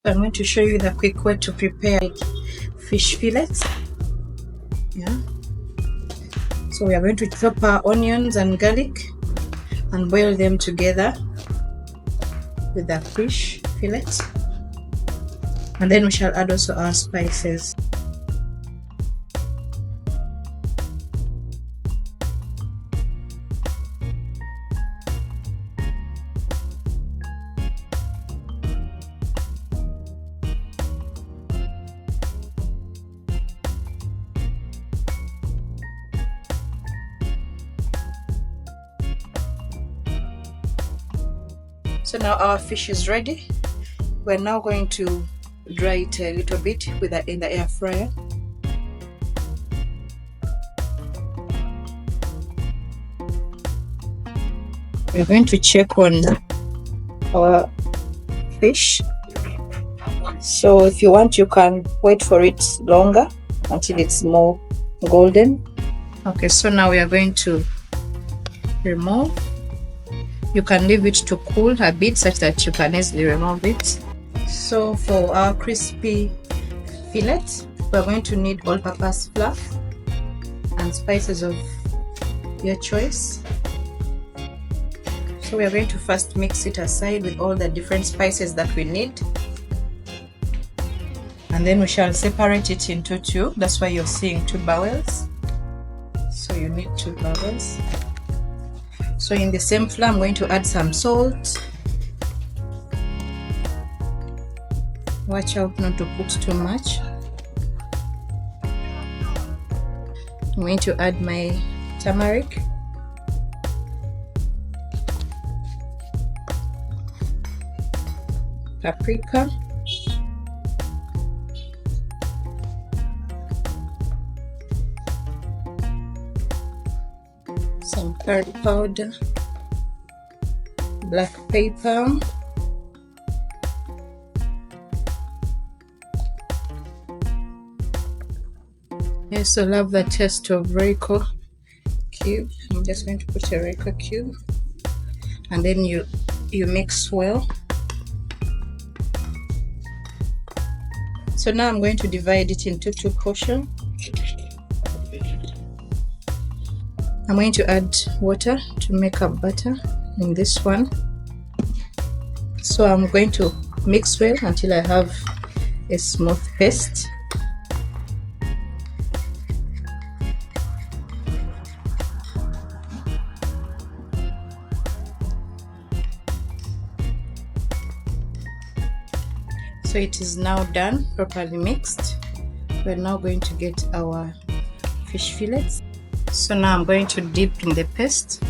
I'm going to show you the quick way to prepare fish fillets. Yeah. So we are going to chop our onions and garlic and boil them together with the fish fillet. And then we shall add also our spices. So now our fish is ready. We're now going to dry it a little bit in the air fryer. We're going to check on our fish. So if you want, you can wait for it longer until it's more golden. Okay, so now we are going to remove. You can leave it to cool a bit such that you can easily remove it. So for our crispy fillet, we're going to need all-purpose flour and spices of your choice. So we are going to first mix it aside with all the different spices that we need, and then we shall separate it into two. That's why you're seeing two bowls. So you need two bowls. So in the same flour, I'm going to add some salt. Watch out not to put too much. I'm going to add my turmeric. Paprika. Some curry powder, black pepper, I also love the taste of Royco cube. I'm just going to put a Royco cube, and then you mix well. So now I'm going to divide it into two portions. I'm going to add water to make a batter in this one. So I'm going to mix well until I have a smooth paste. So it is now done, properly mixed. We're now going to get our fish fillets. So now I'm going to dip in the paste.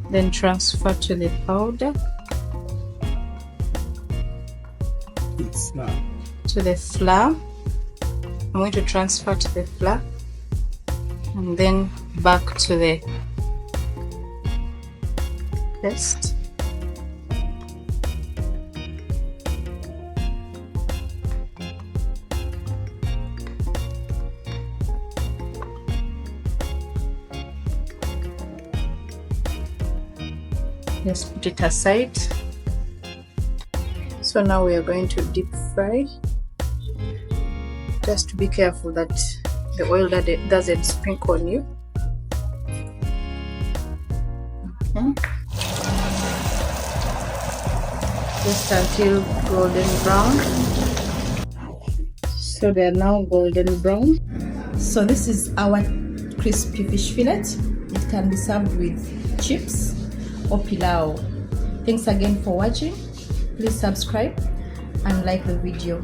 Then transfer to the powder. To the flour. I'm going to transfer to the flour and then back to the paste. Just put it aside. So now we are going to deep fry. Just to be careful that the oil doesn't sprinkle on you. Just until golden brown. So they are now golden brown. So this is our crispy fish fillet. It can be served with chips or pilau. Thanks again for watching. Please subscribe and like the video.